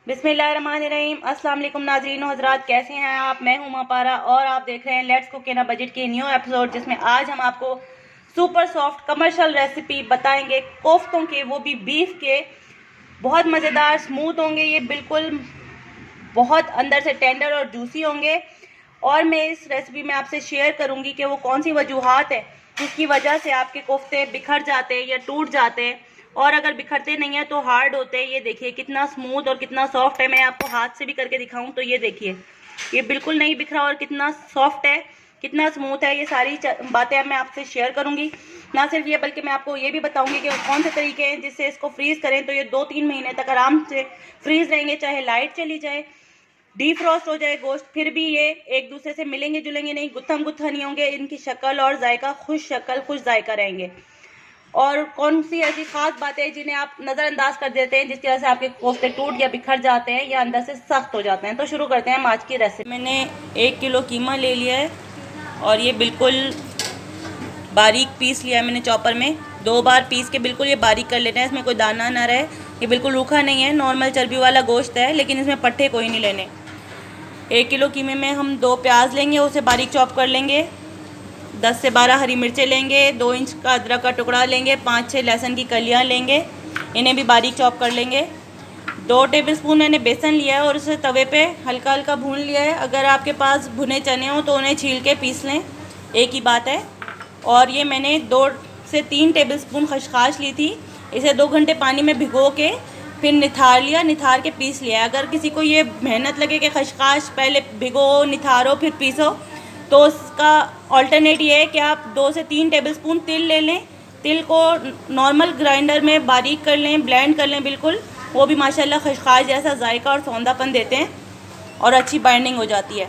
बिस्मिल्लाहिर्रहमानिर्रहीम। अस्सलाम वालेकुम नाज़रीन हज़रात, कैसे हैं आप? मैं हूं मापारा और आप देख रहे हैं let's cook in a budget की न्यू एपिसोड, जिसमें आज हम आपको सुपर सॉफ्ट कमर्शियल रेसिपी बताएंगे कोफ्तों के, वो भी बीफ के। बहुत मज़ेदार स्मूथ होंगे ये, बिल्कुल बहुत अंदर से टेंडर और जूसी होंगे। और मैं इस रेसिपी में आपसे शेयर करूंगी कि वो कौन सी वजूहात है जिसकी वजह से आपके कोफ्ते बिखर जाते हैं या टूट जाते हैं, और अगर बिखरते नहीं है तो हार्ड होते हैं। ये देखिए कितना स्मूथ और कितना सॉफ्ट है। मैं आपको हाथ से भी करके दिखाऊं तो ये देखिए, ये बिल्कुल नहीं बिखरा और कितना सॉफ्ट है, कितना स्मूथ है। ये सारी बातें अब मैं आपसे शेयर करूंगी। ना सिर्फ ये, बल्कि मैं आपको ये भी बताऊंगी कि कौन से तरीके हैं जिससे इसको फ्रीज करें तो ये 2-3 महीने तक आराम से फ्रीज रहेंगे, चाहे लाइट चली जाए, डीफ्रॉस्ट हो जाए गोश्त, फिर भी ये एक दूसरे से मिलेंगे जुलेंगे नहीं, गुत्थम गुत्था नहीं होंगे। इनकी शक्ल और जायका खुश शक्ल खुश जायका रहेंगे। और कौन सी ऐसी खास बातें हैं जिन्हें आप नज़रअंदाज कर देते हैं जिसकी वजह से आपके कोफ्ते टूट या बिखर जाते हैं या अंदर से सख्त हो जाते हैं? तो शुरू करते हैं हम आज की रेसिपी। मैंने 1 किलो कीमा ले लिया है और ये बिल्कुल बारीक पीस लिया है मैंने चॉपर में। 2 बार पीस के बिल्कुल ये बारीक कर लेना है, इसमें कोई दाना ना रहे। ये बिल्कुल रूखा नहीं है, नॉर्मल चर्बी वाला गोश्त है, लेकिन इसमें पट्टे कोई नहीं लेने। 1 किलो कीमे में हम 2 प्याज लेंगे, उसे बारीक चॉप कर लेंगे। 10 से 12 हरी मिर्चें लेंगे, 2 इंच का अदरक का टुकड़ा लेंगे, 5-6 लहसुन की कलियां लेंगे, इन्हें भी बारीक चॉप कर लेंगे। 2 टेबलस्पून मैंने बेसन लिया है और उसे तवे पे हल्का हल्का भून लिया है। अगर आपके पास भुने चने हो तो उन्हें छील के पीस लें, एक ही बात है। और ये मैंने 2 से 3 टेबलस्पून खसखस ली थी, इसे 2 घंटे पानी में भिगो के फिर निथार लिया, निथार के पीस लिया। अगर किसी को ये मेहनत लगे कि खसखस पहले भिगो निथारो फिर पीसो, तो उसका ऑल्टरनेट ये है कि आप 2 से 3 टेबलस्पून तिल ले लें। तिल को नॉर्मल ग्राइंडर में बारीक कर लें, ब्लेंड कर लें बिल्कुल। वो भी माशाल्लाह खसखस जैसा जायका और सौंधापन देते हैं और अच्छी बाइंडिंग हो जाती है।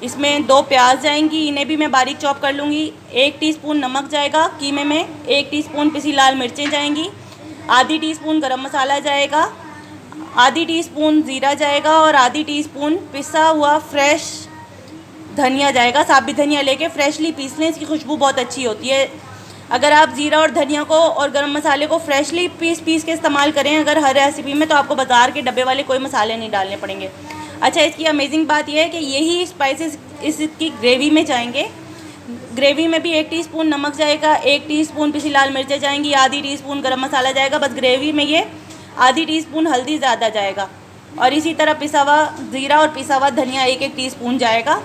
इसमें 2 प्याज जाएंगी, इन्हें भी मैं बारीक चॉप कर लूँगी। 1 टीस्पून नमक जाएगा कीमे में, 1 टीस्पून पिसी लाल मिर्चें जाएंगी, आधी टीस्पून गरम मसाला जाएगा, आधी टीस्पून ज़ीरा जाएगा और आधी टीस्पून पिसा हुआ फ्रेश धनिया जाएगा। साबित धनिया लेके फ्रेशली पीस लें, इसकी खुशबू बहुत अच्छी होती है। अगर आप ज़ीरा और धनिया को और गरम मसाले को फ्रेशली पीस के इस्तेमाल करें अगर हर रेसिपी में, तो आपको बाज़ार के डब्बे वाले कोई मसाले नहीं डालने पड़ेंगे। अच्छा, इसकी अमेजिंग बात यह है कि यही स्पाइसेस इसकी ग्रेवी में जाएंगे। ग्रेवी में भी 1 टीस्पून नमक जाएगा, 1 टीस्पून पिसी लाल मिर्चें जाएंगी, आधी टीस्पून गरम मसाला जाएगा। बस ग्रेवी में ये आधी टीस्पून हल्दी ज़्यादा जाएगा, और इसी तरह पिसा हुआ ज़ीरा और पिसा हुआ धनिया 1-1 टीस्पून जाएगा।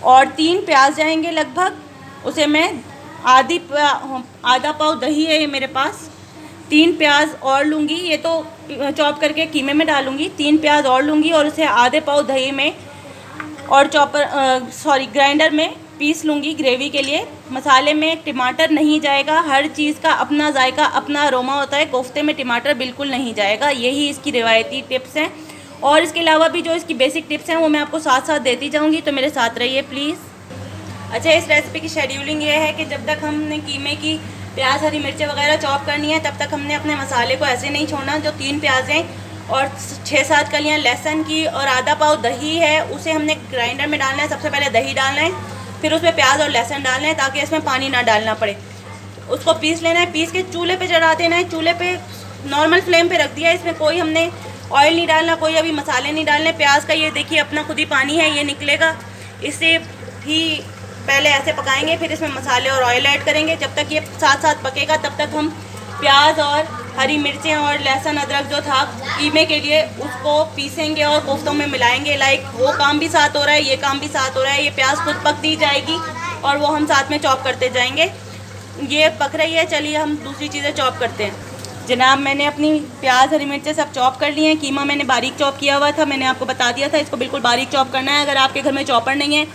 और 3 प्याज जाएंगे लगभग, उसे मैं आधा पाव दही है ये मेरे पास, 3 प्याज और लूँगी। ये तो चॉप करके कीमे में डालूँगी। 3 प्याज और लूँगी और उसे आधे पाव दही में और ग्राइंडर में पीस लूँगी ग्रेवी के लिए। मसाले में टमाटर नहीं जाएगा, हर चीज़ का अपना जायका अपना अरोमा होता है, कोफ्ते में टमाटर बिल्कुल नहीं जाएगा। यही इसकी रिवायती टिप्स हैं, और इसके अलावा भी जो इसकी बेसिक टिप्स हैं वो मैं आपको साथ साथ देती जाऊँगी, तो मेरे साथ रहिए प्लीज़। अच्छा, इस रेसिपी की शेड्यूलिंग ये है कि जब तक हमने कीमे की प्याज हरी मिर्चें वगैरह चॉप करनी है, तब तक हमने अपने मसाले को ऐसे नहीं छोड़ना। जो 3 प्याज हैं और 6-7 कलियाँ लहसुन की और आधा पाव दही है, उसे हमने ग्राइंडर में डालना है। सबसे पहले दही डालना है, फिर उसमें प्याज और लहसुन डालना है ताकि इसमें पानी ना डालना पड़े। उसको पीस लेना है, पीस के चूल्हे पे चढ़ा देना है। चूल्हे पे नॉर्मल फ्लेम पे रख दिया है। इसमें कोई हमने ऑयल नहीं डालना, कोई अभी मसाले नहीं डालने। प्याज का ये देखिए अपना खुद ही पानी है, ये निकलेगा। इससे ही पहले ऐसे पकाएंगे, फिर इसमें मसाले और ऑयल ऐड करेंगे। जब तक ये साथ साथ पकेगा तब तक हम प्याज और हरी मिर्चें और लहसुन अदरक जो था कीमे के लिए उसको पीसेंगे और कोफ्तों में मिलाएंगे। वो काम भी साथ हो रहा है, ये काम भी साथ हो रहा है। ये प्याज खुद पकती जाएगी और वो हम साथ में चॉप करते जाएंगे। ये पक रही है, चलिए हम दूसरी चीज़ें चॉप करते हैं। जनाब, मैंने अपनी प्याज हरी मिर्चें सब चॉप कर ली हैं। कीमा मैंने बारीक चॉप किया हुआ था, मैंने आपको बता दिया था इसको बिल्कुल बारीक चॉप करना है। अगर आपके घर में चॉपर नहीं है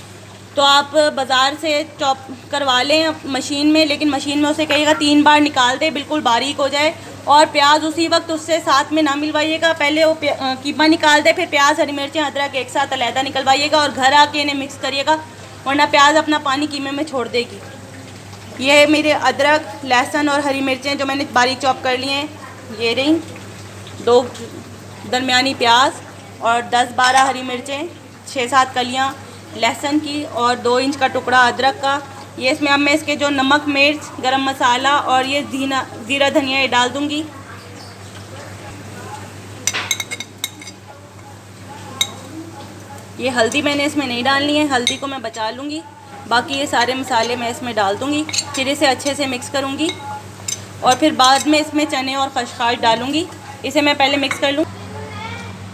तो आप बाज़ार से चॉप करवा लें मशीन में, लेकिन मशीन में उसे कहिएगा 3 बार निकाल दे, बिल्कुल बारीक हो जाए। और प्याज उसी वक्त उससे साथ में ना मिलवाइएगा, पहले वो कीमा निकाल दे, फिर प्याज हरी मिर्चें अदरक एक साथ अलहदा निकलवाइएगा और घर आके इन्हें मिक्स करिएगा, वरना प्याज अपना पानी कीमे में छोड़ देगी। ये मेरे अदरक लहसुन और हरी मिर्चें जो मैंने बारीक चॉप कर ली हैं, ये रही। 2 दरमियानी प्याज और 10-12 हरी मिर्चें, 6-7 कलियाँ लहसुन की और 2 इंच का टुकड़ा अदरक का। ये इसमें अब मैं इसके जो नमक मिर्च गरम मसाला और ये ज़ीरा धनिया ये डाल दूँगी। ये हल्दी मैंने इसमें नहीं डालनी है, हल्दी को मैं बचा लूँगी। बाकी ये सारे मसाले मैं इसमें डाल दूँगी, फिर इसे अच्छे से मिक्स करूँगी और फिर बाद में इसमें चने और खसखस डालूँगी। इसे मैं पहले मिक्स कर लूँ।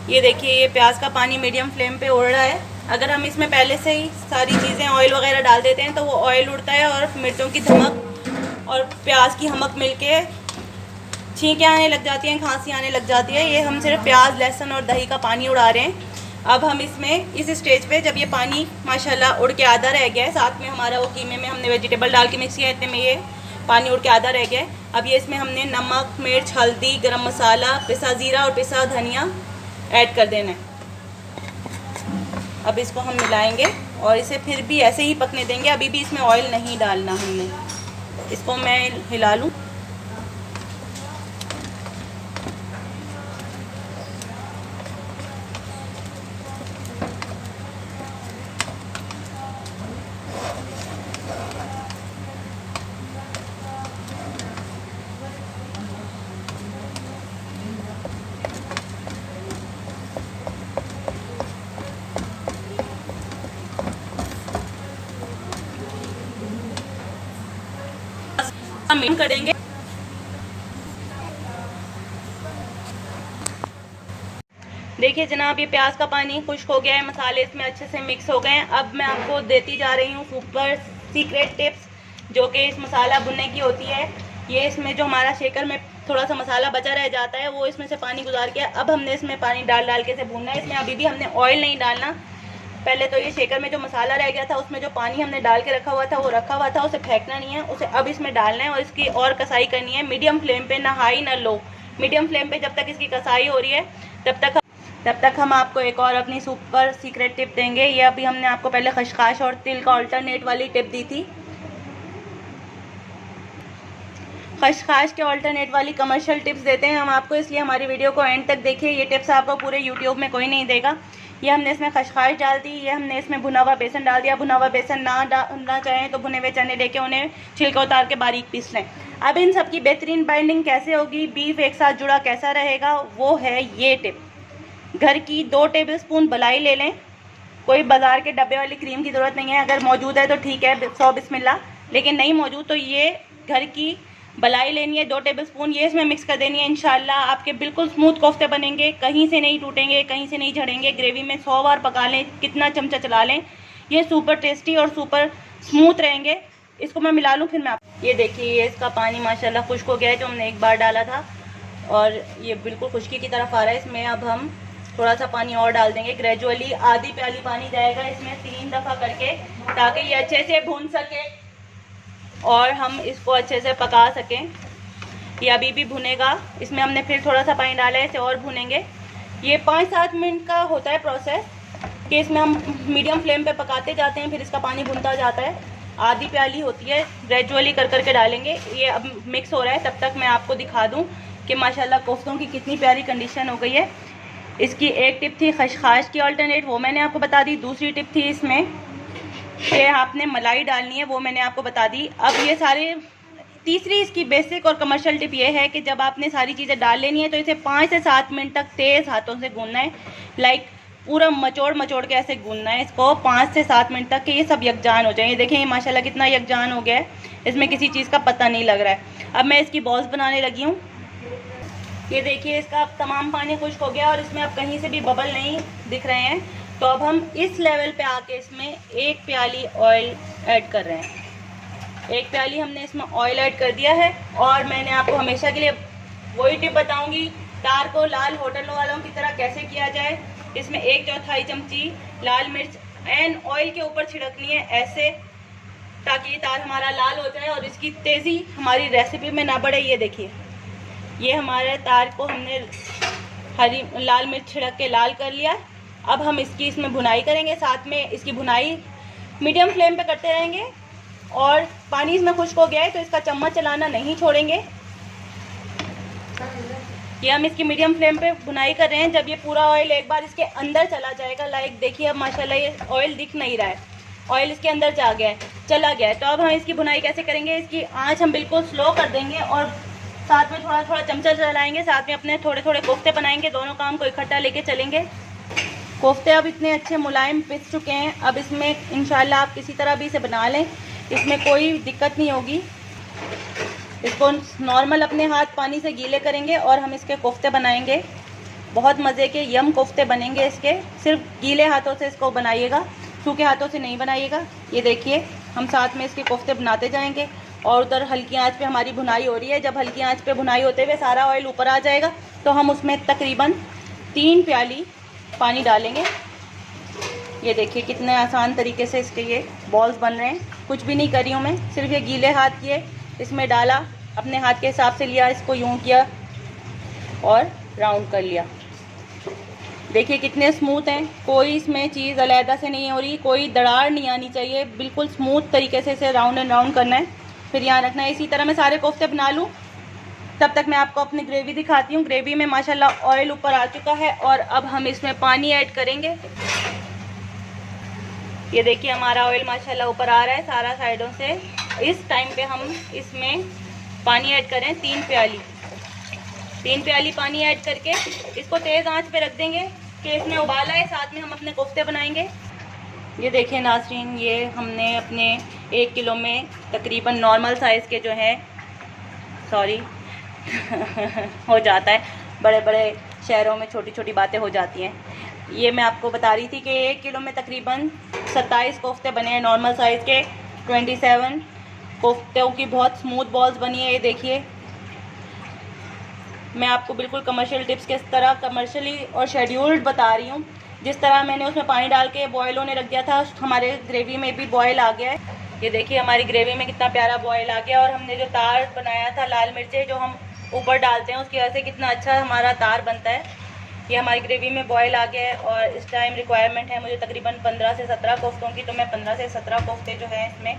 ये देखिए, ये प्याज का पानी मीडियम फ्लेम पे उड़ रहा है। अगर हम इसमें पहले से ही सारी चीज़ें ऑयल वगैरह डाल देते हैं तो वो ऑयल उड़ता है और मिर्चों की धमक और प्याज की हमक मिलके छींकें आने लग जाती हैं, खांसी आने लग जाती है। ये हम सिर्फ प्याज, लहसुन और दही का पानी उड़ा रहे हैं। अब हम इसमें इस स्टेज पे जब ये पानी माशाल्लाह उड़ के आधा रह गया है, साथ में हमारा वो कीमे में हमने वेजिटेबल डाल के मिक्स किया, इतने में ये पानी उड़ के आधा रह गया है। अब ये इसमें हमने नमक, मिर्च, हल्दी, गरम मसाला, पिसा ज़ीरा और पिसा धनिया ऐड कर देना है। अब इसको हम मिलाएंगे और इसे फिर भी ऐसे ही पकने देंगे। अभी भी इसमें ऑयल नहीं डालना हमने। इसको मैं हिला लूँ। हम करेंगे। देखिए जनाब, ये प्याज का पानी खुश्क हो गया है, मसाले इसमें अच्छे से मिक्स हो गए हैं। अब मैं आपको देती जा रही हूँ सुपर सीक्रेट टिप्स, जो कि इस मसाला भुनने की होती है। ये इसमें जो हमारा शेकर में थोड़ा सा मसाला बचा रह जाता है, वो इसमें से पानी गुजार के अब हमने इसमें पानी डाल डाल के इसे भूनना है। इसमें अभी भी हमने ऑयल नहीं डालना। पहले तो ये शेकर में जो मसाला रह गया था, उसमें जो पानी हमने डाल के रखा हुआ था वो रखा हुआ था, उसे फेंकना नहीं है, उसे अब इसमें डालना है और इसकी और कसाई करनी है मीडियम फ्लेम पे, ना हाई ना लो, मीडियम फ्लेम पे। जब तक इसकी कसाई हो रही है तब तक हम आपको एक और अपनी सुपर सीक्रेट टिप देंगे। ये अभी हमने आपको पहले खसखस और तिल का अल्टरनेट वाली टिप दी थी। खसखस के अल्टरनेट वाली कमर्शियल टिप्स देते हैं हम आपको, इसलिए हमारी वीडियो को एंड तक देखिए। ये टिप्स आपको पूरे यूट्यूब में कोई नहीं देगा। ये हमने इसमें खसखस डाल दी, ये हमने इसमें भुना हुआ बेसन डाल दिया। भुना हुआ बेसन ना डालना चाहें तो भुने हुए चने लेके उन्हें छिलका उतार के बारीक पीस लें। अब इन सब की बेहतरीन बाइंडिंग कैसे होगी, बीफ एक साथ जुड़ा कैसा रहेगा, वो है ये टिप। घर की 2 टेबलस्पून मलाई ले लें। कोई बाज़ार के डब्बे वाली क्रीम की ज़रूरत नहीं है, अगर मौजूद है तो ठीक है, 100 बिस्मिल्लाह। लेकिन नहीं मौजूद तो ये घर की मलाई लेनी है 2 टेबलस्पून, ये इसमें मिक्स कर देनी है। इंशाल्लाह आपके बिल्कुल स्मूथ कोफ्ते बनेंगे, कहीं से नहीं टूटेंगे, कहीं से नहीं झड़ेंगे। ग्रेवी में 100 बार पका लें, कितना चमचा चला लें, ये सुपर टेस्टी और सुपर स्मूथ रहेंगे। इसको मैं मिला लूँ फिर मैं ये देखिए, ये इसका पानी माशाल्लाह खुश्क हो गया है, जो हमने एक बार डाला था और ये बिल्कुल खुश्की की तरफ आ रहा है। इसमें अब हम थोड़ा सा पानी और डाल देंगे, ग्रेजुअली आधी प्याली पानी जाएगा इसमें 3 दफ़ा करके, ताकि ये अच्छे से भून सके और हम इसको अच्छे से पका सकें। ये अभी भी भुनेगा, इसमें हमने फिर थोड़ा सा पानी डाला है, इसे और भुनेंगे। ये 5-7 मिनट का होता है प्रोसेस कि इसमें हम मीडियम फ्लेम पे पकाते जाते हैं, फिर इसका पानी भुनता जाता है। आधी प्याली होती है, ग्रेजुअली कर करके डालेंगे। ये अब मिक्स हो रहा है, तब तक मैं आपको दिखा दूँ कि माशाल्लाह कोफ्तों की कितनी प्यारी कंडीशन हो गई है। इसकी एक टिप थी खसखस की अल्टरनेट, वो मैंने आपको बता दी। दूसरी टिप थी इसमें कि आपने मलाई डालनी है, वो मैंने आपको बता दी। अब ये सारे तीसरी इसकी बेसिक और कमर्शियल टिप ये है कि जब आपने सारी चीज़ें डाल लेनी है तो इसे 5 से 7 मिनट तक तेज़ हाथों से गूंदना है। लाइक पूरा मचोड़ के ऐसे गूंदना है इसको 5 से 7 मिनट तक, कि ये सब यकजान हो जाए। ये देखें, ये माशाल्लाह कितना यकजान हो गया है, इसमें किसी चीज़ का पता नहीं लग रहा है। अब मैं इसकी बॉल्स बनाने लगी हूँ। ये देखिए, इसका तमाम पानी खुश्क हो गया और इसमें अब कहीं से भी बबल नहीं दिख रहे हैं। तो अब हम इस लेवल पे आके इसमें 1 प्याली ऑयल ऐड कर रहे हैं। 1 प्याली हमने इसमें ऑयल ऐड कर दिया है और मैंने आपको हमेशा के लिए वही टिप बताऊंगी, तार को लाल होटल वालों की तरह कैसे किया जाए। इसमें 1/4 चमची लाल मिर्च एंड ऑयल के ऊपर छिड़कनी है ऐसे, ताकि ये तार हमारा लाल हो जाए और इसकी तेज़ी हमारी रेसिपी में ना बढ़े। ये देखिए, ये हमारे तार को हमने हरी लाल मिर्च छिड़क के लाल कर लिया। अब हम इसमें भुनाई करेंगे, साथ में इसकी भुनाई मीडियम फ्लेम पे करते रहेंगे और पानी इसमें खुश्क हो गया है तो इसका चम्मच चलाना नहीं छोड़ेंगे। ये हम इसकी मीडियम फ्लेम पे भुनाई कर रहे हैं। जब ये पूरा ऑयल एक बार इसके अंदर चला जाएगा, लाइक देखिए अब माशाल्लाह ये ऑयल दिख नहीं रहा है, ऑयल इसके अंदर चला गया है। तो अब हम इसकी भुनाई कैसे करेंगे, इसकी आँच हम बिल्कुल स्लो कर देंगे और साथ में थोड़ा थोड़ा चमचा चलाएंगे, साथ में अपने थोड़े थोड़े कोफ्ते बनाएंगे। दोनों काम को इकट्ठा लेके चलेंगे। कोफ्ते अब इतने अच्छे मुलायम पिस चुके हैं। अब इसमें इंशाल्लाह आप किसी तरह भी इसे बना लें, इसमें कोई दिक्कत नहीं होगी। इसको नॉर्मल अपने हाथ पानी से गीले करेंगे और हम इसके कोफ्ते बनाएंगे। बहुत मज़े के यम कोफ्ते बनेंगे इसके। सिर्फ गीले हाथों से इसको बनाइएगा, सूखे हाथों से नहीं बनाइएगा। ये देखिए हम साथ में इसके कोफ्ते बनाते जाएंगे और उधर हल्की आंच पे हमारी भुनाई हो रही है। जब हल्की आंच पे भुनाई होते हुए सारा ऑयल ऊपर आ जाएगा तो हम उसमें तकरीबन 3 प्याली पानी डालेंगे। ये देखिए कितने आसान तरीके से इसके ये बॉल्स बन रहे हैं। कुछ भी नहीं कर रही हूँ मैं, सिर्फ ये गीले हाथ किए, इसमें डाला, अपने हाथ के हिसाब से लिया, इसको यूँ किया और राउंड कर लिया। देखिए कितने स्मूथ हैं, कोई इसमें चीज़ अलहदा से नहीं हो रही, कोई दरार नहीं आनी चाहिए। बिल्कुल स्मूथ तरीके से इसे राउंड एंड राउंड करना है। फिर यहाँ रखना है। इसी तरह मैं सारे कोफ्ते बना लूँ, तब तक मैं आपको अपनी ग्रेवी दिखाती हूँ। ग्रेवी में माशाल्लाह ऑयल ऊपर आ चुका है और अब हम इसमें पानी ऐड करेंगे। ये देखिए हमारा ऑयल माशाल्लाह ऊपर आ रहा है सारा साइडों से। इस टाइम पे हम इसमें पानी ऐड करें 3 प्याली पानी ऐड करके इसको तेज़ आंच पे रख देंगे कि इसमें उबाल आए। साथ में हम अपने कोफ्ते बनाएंगे। ये देखिए नाज़रीन, ये हमने अपने 1 किलो में तकरीबन नॉर्मल साइज़ के जो है, सॉरी हो जाता है, बड़े बड़े शहरों में छोटी छोटी बातें हो जाती हैं। ये मैं आपको बता रही थी कि 1 किलो में तकरीबन 27 कोफ्ते बने हैं नॉर्मल साइज़ के। 27 कोफ्तों की बहुत स्मूथ बॉल्स बनी है। ये देखिए मैं आपको बिल्कुल कमर्शियल टिप्स के तरह कमर्शियली और शेड्यूल्ड बता रही हूँ। जिस तरह मैंने उसमें पानी डाल के बॉयल होने रख दिया था, हमारे ग्रेवी में भी बॉयल आ गया है। ये देखिए हमारी ग्रेवी में कितना प्यारा बॉयल आ गया और हमने जो तार बनाया था लाल मिर्चें जो हम ऊपर डालते हैं उसकी वजह से कितना अच्छा हमारा तार बनता है। ये हमारी ग्रेवी में बॉयल आ गया है और इस टाइम रिक्वायरमेंट है मुझे तकरीबन 15 से 17 कोफ्तों की, तो मैं 15 से 17 कोफ्ते जो हैं इसमें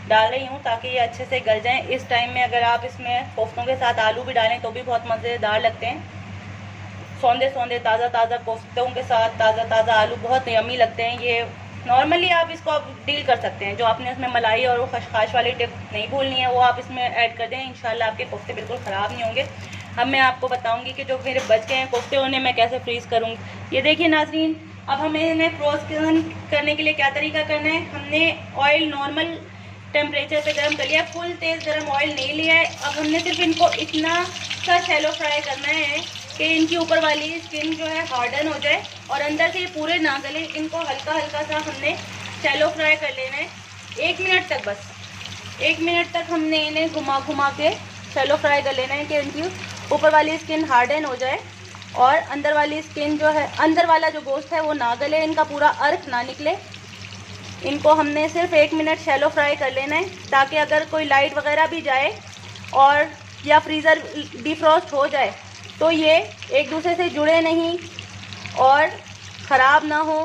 डाल रही हूँ ताकि ये अच्छे से गल जाएं। इस टाइम में अगर आप इसमें कोफ्तों के साथ आलू भी डालें तो भी बहुत मज़ेदार लगते हैं। सौंदे सौंदे ताज़ा कोफ्तों के साथ ताज़ा आलू बहुत यमी लगते हैं। ये नॉर्मली आप इसको आप डील कर सकते हैं। जो आपने उसमें मलाई और वो खशखाश वाली टिप नहीं भूलनी है वो आप इसमें ऐड कर दें। इंशाल्लाह आपके कोफ्ते बिल्कुल ख़राब नहीं होंगे। अब मैं आपको बताऊंगी कि जो मेरे बच गए हैं कोफ्ते उन्हें मैं कैसे फ्रीज़ करूँगी। ये देखिए नाज़रीन, अब हमें इन्हें फ्रोज़न करने के लिए क्या तरीका करना है। हमने ऑयल नॉर्मल टेम्परेचर पे गर्म कर लिया, फुल तेज़ गर्म ऑयल नहीं लिया है। अब हमने सिर्फ इनको इतना सा शैलो फ्राई करना है कि इनकी ऊपर वाली स्किन जो है हार्डन हो जाए और अंदर से ये पूरे ना गले। इनको हल्का हल्का सा हमने शैलो फ्राई कर लेना है 1 मिनट तक। बस 1 मिनट तक हमने इन्हें घुमा घुमा के शैलो फ्राई कर लेना है कि इनकी ऊपर वाली स्किन हार्डन हो जाए और अंदर वाली स्किन जो है, अंदर वाला जो गोश्त है वो ना गले, इनका पूरा अर्क ना निकले। इनको हमने सिर्फ 1 मिनट शैलो फ्राई कर लेना है ताकि अगर कोई लाइट वगैरह भी जाए और या फ्रीज़र डिफ्रॉस्ट हो जाए तो ये एक दूसरे से जुड़े नहीं और ख़राब ना हो।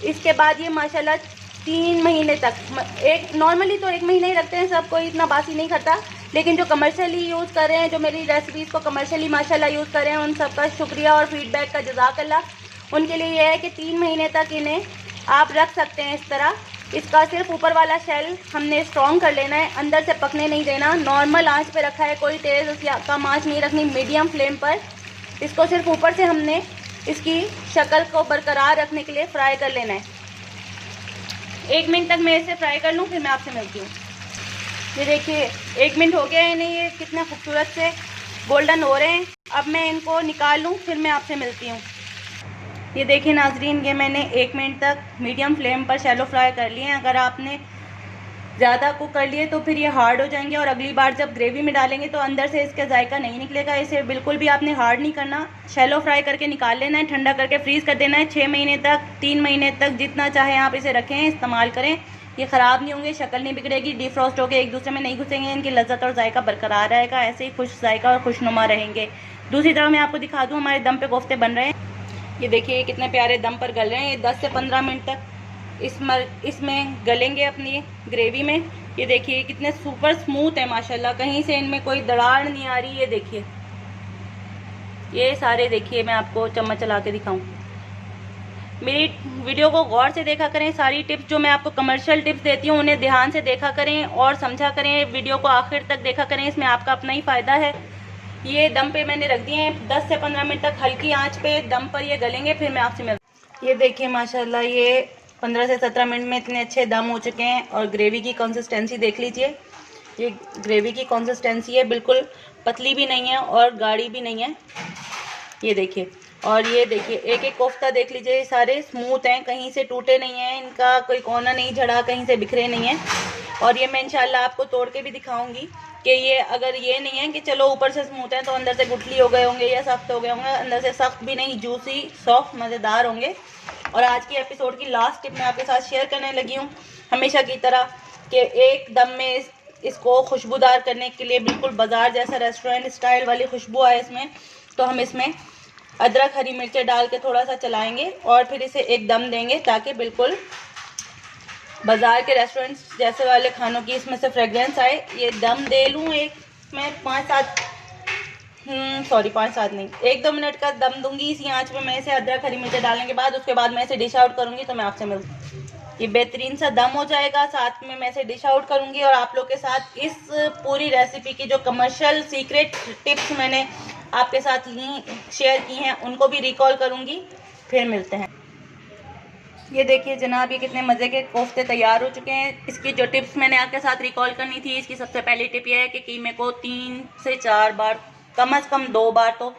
इसके बाद ये माशाल्लाह 3 महीने तक, एक नॉर्मली तो 1 महीने ही रखते हैं, सब कोई इतना बासी नहीं खाता, लेकिन जो कमर्शियली यूज़ कर रहे हैं, जो मेरी रेसिपीज़ को कमर्शियली माशाल्लाह यूज़ कर रहे हैं, उन सबका शुक्रिया और फीडबैक का जज़ाकल्लाह। उनके लिए यह है कि 3 महीने तक इन्हें आप रख सकते हैं इस तरह। इसका सिर्फ ऊपर वाला शेल हमने स्ट्रॉन्ग कर लेना है, अंदर से पकने नहीं देना। नॉर्मल आंच पे रखा है, कोई तेज़ या कम आंच नहीं रखनी, मीडियम फ्लेम पर। इसको सिर्फ ऊपर से हमने इसकी शक्ल को बरकरार रखने के लिए फ्राई कर लेना है। 1 मिनट तक मैं इसे फ्राई कर लूँ, फिर मैं आपसे मिलती हूँ। ये देखिए 1 मिनट हो गया है, इन्हें ये कितना खूबसूरत से गोल्डन हो रहे हैं। अब मैं इनको निकाल लूँ, फिर मैं आपसे मिलती हूँ। ये देखिए नाजरीन, ये मैंने 1 मिनट तक मीडियम फ्लेम पर शैलो फ्राई कर लिए हैं। अगर आपने ज़्यादा कुक कर लिए तो फिर ये हार्ड हो जाएंगे और अगली बार जब ग्रेवी में डालेंगे तो अंदर से इसका जायका नहीं निकलेगा। इसे बिल्कुल भी आपने हार्ड नहीं करना, शैलो फ्राई करके निकाल लेना है, ठंडा करके फ्रीज़ कर देना है। 6 महीने तक, 3 महीने तक, जितना चाहे आप इसे रखें, इस्तेमाल करें। ये ख़राब नहीं होंगे, शक्ल नहीं बिगड़ेगी, डिफ्रॉस्ट होकर एक दूसरे में नहीं घुसेंगे, इनकी लज्जत और जायका बरकरार रहेगा, ऐसे ही खुश जायका और खुशनुमा रहेंगे। दूसरी तरफ मैं आपको दिखा दूँ, हमारे दम पे कोफ्ते बन रहे हैं। ये देखिए कितने प्यारे दम पर गल रहे हैं। ये 10 से 15 मिनट तक इसमें गलेंगे अपनी ग्रेवी में। ये देखिए कितने सुपर स्मूथ है माशाल्लाह, कहीं से इनमें कोई दरार नहीं आ रही। ये देखिए, ये सारे देखिए, मैं आपको चम्मच चला के दिखाऊं। मेरी वीडियो को गौर से देखा करें, सारी टिप्स जो मैं आपको कमर्शियल टिप्स देती हूँ उन्हें ध्यान से देखा करें और समझा करें। वीडियो को आखिर तक देखा करें, इसमें आपका अपना ही फ़ायदा है। ये दम पे मैंने रख दिए हैं 10 से 15 मिनट तक हल्की आंच पे दम पर ये गलेंगे, फिर मैं आपसे मिलती ये देखिए माशाल्लाह, ये 15 से 17 मिनट में इतने अच्छे दम हो चुके हैं। और ग्रेवी की कंसिस्टेंसी देख लीजिए, ये ग्रेवी की कंसिस्टेंसी है, बिल्कुल पतली भी नहीं है और गाढ़ी भी नहीं है। ये देखिए, और ये देखिए एक एक कोफ्ता देख लीजिए, सारे स्मूथ हैं, कहीं से टूटे नहीं हैं, इनका कोई कोना नहीं झड़ा, कहीं से बिखरे नहीं है। और ये मैं इंशाल्लाह आपको तोड़ के भी दिखाऊंगी कि ये अगर ये नहीं है कि चलो ऊपर से स्मूथ है तो अंदर से गुठली हो गए होंगे या सख्त हो गए होंगे, अंदर से सख्त भी नहीं, जूसी सॉफ्ट मज़ेदार होंगे। और आज की एपिसोड की लास्ट टिप मैं आपके साथ शेयर करने लगी हूँ, हमेशा की तरह, कि एक दम में इसको खुशबूदार करने के लिए, बिल्कुल बाजार जैसा रेस्टोरेंट स्टाइल वाली खुशबू आए इसमें, तो हम इसमें अदरक हरी मिर्चें डाल के थोड़ा सा चलाएंगे और फिर इसे एक दम देंगे ताकि बिल्कुल बाजार के रेस्टोरेंट्स जैसे वाले खानों की इसमें से फ्रेग्रेंस आए। ये दम दे लूँ एक मैं 5-7 नहीं, 1-2 मिनट का दम दूंगी इसी आंच पे मैं इसे अदरक हरी मिर्चें डालने के बाद। उसके बाद मैं इसे डिश आउट करूंगी तो मैं आपसे मिलती हूँ। ये बेहतरीन सा दम हो जाएगा, साथ में मैं इसे डिश आउट करूंगी और आप लोग के साथ इस पूरी रेसिपी की जो कमर्शियल सीक्रेट टिप्स मैंने आपके साथ शेयर की हैं उनको भी रिकॉल करूंगी। फिर मिलते हैं। ये देखिए जनाब, ये कितने मज़े के कोफ्ते तैयार हो चुके हैं। इसकी जो टिप्स मैंने आपके साथ रिकॉल करनी थी, इसकी सबसे पहली टिप ये है कि कीमे को 3 से 4 बार, कम से कम 2 बार तो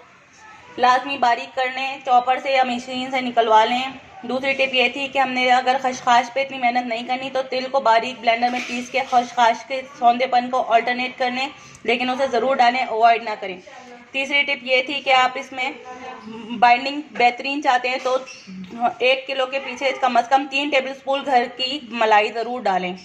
लाजमी बारीक कर लें, चॉपर से या मशीन से निकलवा लें। दूसरी टिप ये थी कि हमने अगर खशखाश पे इतनी मेहनत नहीं करनी तो तिल को बारीक ब्लेंडर में पीस के खशखाश के सौंधेपन को अल्टरनेट कर लें, लेकिन उसे ज़रूर डालें, अवॉइड ना करें। तीसरी टिप ये थी कि आप इसमें बाइंडिंग बेहतरीन चाहते हैं तो 1 किलो के पीछे कम से कम 3 टेबलस्पून घर की मलाई ज़रूर डालें।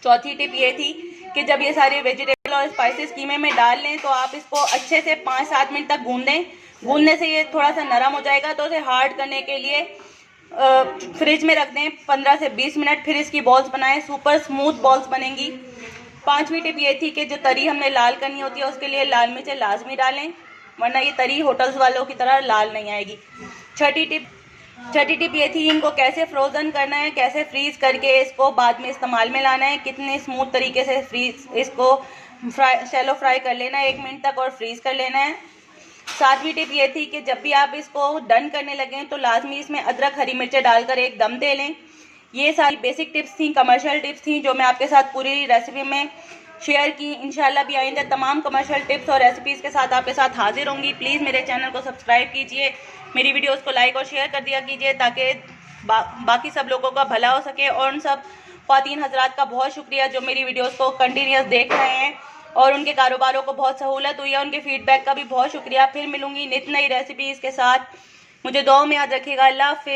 चौथी टिप ये थी कि जब ये सारे वेजिटेबल और स्पाइसेस कीमे में डाल लें तो आप इसको अच्छे से 5-7 मिनट तक गूंदें। गूंदने से ये थोड़ा सा नरम हो जाएगा तो उसे हार्ड करने के लिए फ्रिज में रख दें 15 से 20 मिनट। फिर इसकी बॉल्स बनाएं, सुपर स्मूथ बॉल्स बनेंगी। पांचवी टिप ये थी कि जो तरी हमने लाल करनी होती है उसके लिए लाल मिर्चें लाजमी डालें, वरना ये तरी होटल्स वालों की तरह लाल नहीं आएगी। छठी टिप ये थी इनको कैसे फ्रोज़न करना है, कैसे फ्रीज़ करके इसको बाद में इस्तेमाल में लाना है, कितने स्मूथ तरीके से इसको शैलो फ्राई कर लेना है 1 मिनट तक और फ्रीज़ कर लेना है। सातवीं टिप ये थी कि जब भी आप इसको डन करने लगें तो लाजमी इसमें अदरक हरी मिर्चें डालकर एक दम दे लें। ये सारी बेसिक टिप्स थी, कमर्शियल टिप्स थी जो मैं आपके साथ पूरी रेसिपी में शेयर की। इंशाल्लाह भी आइंदा तमाम कमर्शियल टिप्स और रेसिपीज़ के साथ आपके साथ हाजिर होंगी। प्लीज़ मेरे चैनल को सब्सक्राइब कीजिए, मेरी वीडियोस को लाइक और शेयर कर दिया कीजिए ताकि बाकी सब लोगों का भला हो सके। और उन सब ख्वातीन हजरात का बहुत शुक्रिया जो मेरी वीडियोस को कंटिन्यूस देख रहे हैं और उनके कारोबारों को बहुत सहूलत हुई है, उनके फीडबैक का भी बहुत शुक्रिया। फिर मिलूंगी नित नई रेसिपीज़ के साथ, मुझे दुआ में याद रखिएगा। अल्लाह हाफ़िज़।